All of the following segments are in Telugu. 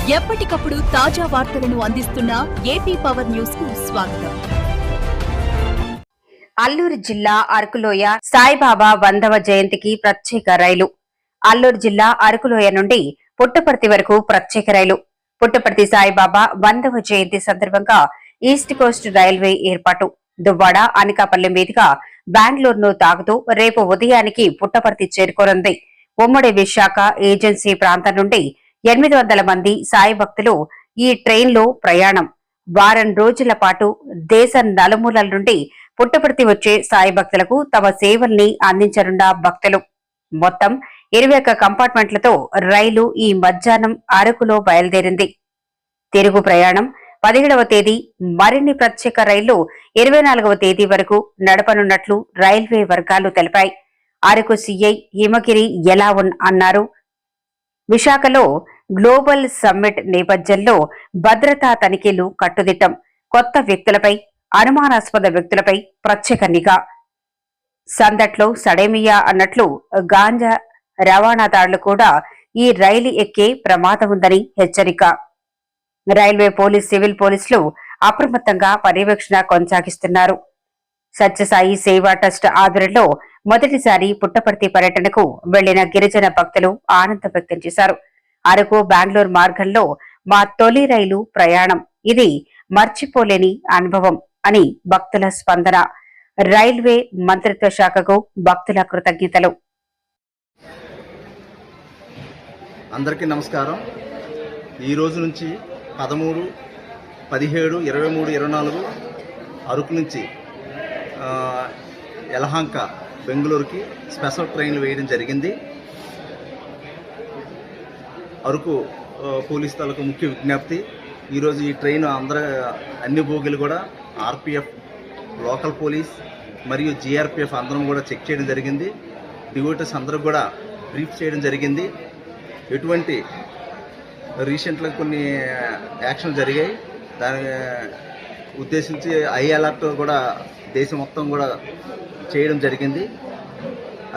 ఎప్పటికప్పుడు తాజా వార్తలను అందిస్తున్న ఏపీ పవర్ న్యూస్ కు స్వాగతం. అల్లూరు జిల్లా అరకులోయ సాయిబాబా 100వ జయంతికి ప్రత్యేక రైలు. అల్లూరు జిల్లా అరకులోయ నుండి పుట్టపర్తి వరకు ప్రత్యేక రైలు. పుట్టపర్తి సాయిబాబా 100వ జయంతి సందర్భంగా ఈస్ట్ కోస్ట్ రైల్వే ఏర్పాటు. దువ్వాడ అనకాపల్లి మీదుగా బెంగళూరును తాగుతూ రేపు ఉదయానికి పుట్టపర్తి చేరుకోనుంది. ఉమ్మడి విశాఖ ఏజెన్సీ ప్రాంతం నుండి 800 మంది సాయి భక్తులు ఈ ట్రైన్లో ప్రయాణం. వారం రోజుల పాటు దేశ నలుమూలల నుండి పుట్టపర్తి వచ్చే సాయి భక్తులకు తమ సేవల్ని అందించనున్న భక్తులు. మొత్తం 21 కంపార్ట్మెంట్లతో రైలు ఈ మధ్యాహ్నం అరకులో బయలుదేరింది. తిరుగు ప్రయాణం 17వ తేదీ, మరిన్ని ప్రత్యేక రైళ్లు 24వ తేదీ వరకు నడపనున్నట్లు రైల్వే వర్గాలు తెలిపాయి. అరకు సీఐ హిమగిరి ఎలా అన్నారు. విశాఖలో గ్లోబల్ సమ్మిట్ నేపథ్యంలో భద్రతా తనిఖీలు కట్టుదిట్టం. కొత్త వ్యక్తులపై, అనుమానాస్పద వ్యక్తులపై ప్రత్యేక నిఘా. సందట్లో సడేమియా అన్నట్లు గాంజా రవాణాదారులు కూడా ఈ రైలు ఎక్కే ప్రమాదం ఉందని హెచ్చరిక. రైల్వే పోలీస్, సివిల్ పోలీసులు అప్రమత్తంగా పర్యవేక్షణ కొనసాగిస్తున్నారు. సత్యసాయి సేవా ట్రస్ట్ ఆధ్వర్యంలో మొదటిసారి పుట్టపర్తి పర్యటనకు వెళ్లిన గిరిజన భక్తులు ఆనందం వ్యక్తం చేశారు. అరకు బెంగళూరు మార్గంలో మా తొలి రైలు ప్రయాణం, ఇది మర్చిపోలేని అనుభవం అని భక్తుల స్పందన. రైల్వే మంత్రిత్వ శాఖకు భక్తుల కృతజ్ఞతలు. అందరికీ నమస్కారం. ఈ రోజు నుంచి 13, 17, 23, 24 అరకు నుంచి యలహంక బెంగళూరుకి స్పెషల్ ట్రైన్లు వేయడం జరిగింది. అరకు పోలీస్ తాలూకు ముఖ్య విజ్ఞప్తి, ఈరోజు ఈ ట్రైన్ అన్ని బోగీలు కూడా ఆర్పిఎఫ్, లోకల్ పోలీస్ మరియు జీఆర్పిఎఫ్ అందరం కూడా చెక్ చేయడం జరిగింది. డివోటర్స్ అందరూ కూడా బ్రీఫ్ చేయడం జరిగింది. ఎటువంటి రీసెంట్గా కొన్ని యాక్షన్లు జరిగాయి, దాని ఉద్దేశించి ఐ అలర్ట్ కూడా దేశం మొత్తం కూడా చేయడం జరిగింది.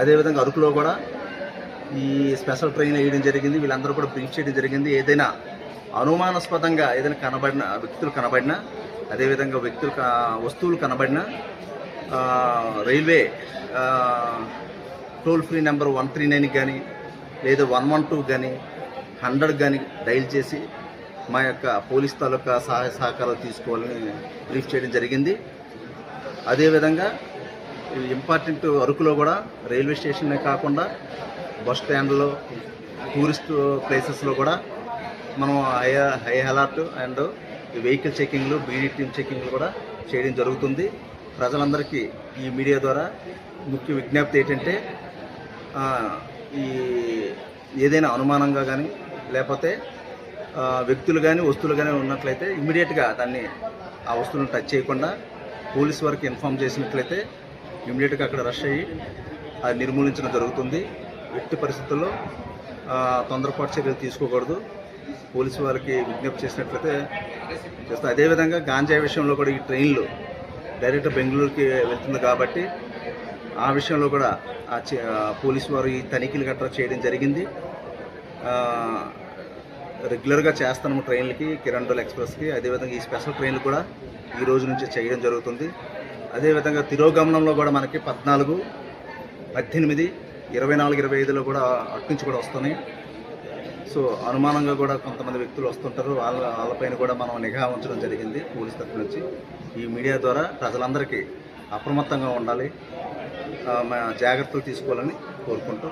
అదేవిధంగా అరకులో కూడా ఈ స్పెషల్ ట్రైన్ వేయడం జరిగింది. వీళ్ళందరూ కూడా బ్రీఫ్ చేయడం జరిగింది. ఏదైనా అనుమానాస్పదంగా ఏదైనా వ్యక్తులు కనబడినా, అదేవిధంగా వస్తువులు కనబడినా రైల్వే టోల్ ఫ్రీ నెంబర్ 139 కానీ లేదా 112 కానీ 100 కానీ డైల్ చేసి మా యొక్క పోలీస్ తాలూకా సహాయ సహకారాలు తీసుకోవాలని బ్రీఫ్ చేయడం జరిగింది. అదేవిధంగా ఇంపార్టెంట్ అరకులో కూడా రైల్వే స్టేషన్నే కాకుండా బస్ స్టాండ్లో, టూరిస్ట్ ప్లేసెస్లో కూడా మనం హై అలర్ట్ అండ్ వెహికల్ చెకింగ్లు, బీడీ టీమ్ చెకింగ్లు కూడా చేయడం జరుగుతుంది. ప్రజలందరికీ ఈ మీడియా ద్వారా ముఖ్య విజ్ఞప్తి ఏంటంటే, ఈ ఏదైనా అనుమానంగా కానీ లేకపోతే వ్యక్తులు కానీ వస్తువులు కానీ ఉన్నట్లయితే ఇమ్మీడియట్గా ఆ వస్తువులను టచ్ చేయకుండా పోలీస్ వారికి ఇన్ఫామ్ చేసినట్లయితే ఇమ్మీడియట్గా అక్కడ రష్ అయ్యి అది నిర్మూలించడం జరుగుతుంది. ఎట్టి పరిస్థితుల్లో తొందరపాటు చర్యలు తీసుకోకూడదు. పోలీసు వారికి విజ్ఞప్తి చేసినట్లయితే చేస్తాం. అదేవిధంగా గాంజా విషయంలో కూడా ఈ ట్రైన్లు డైరెక్ట్ బెంగళూరుకి వెళ్తుంది కాబట్టి ఆ విషయంలో కూడా పోలీసు వారు ఈ తనిఖీలు గట్రా చేయడం జరిగింది. రెగ్యులర్గా చేస్తాము ట్రైన్లకి, కిరణ్ ఎక్స్ప్రెస్కి. అదేవిధంగా ఈ స్పెషల్ ట్రైన్లు కూడా ఈ రోజు నుంచి చేయడం జరుగుతుంది. అదేవిధంగా తిరోగమనంలో కూడా మనకి 14, 18, 24, 25లో కూడా అటు నుంచి కూడా వస్తున్నాయి. సో అనుమానంగా కూడా కొంతమంది వ్యక్తులు వస్తుంటారు. వాళ్ళపైన కూడా మనం నిఘా ఉంచడం జరిగింది పోలీస్ తరఫు నుంచి. ఈ మీడియా ద్వారా ప్రజలందరికీ అప్రమత్తంగా ఉండాలి, జాగ్రత్తలు తీసుకోవాలని కోరుకుంటూ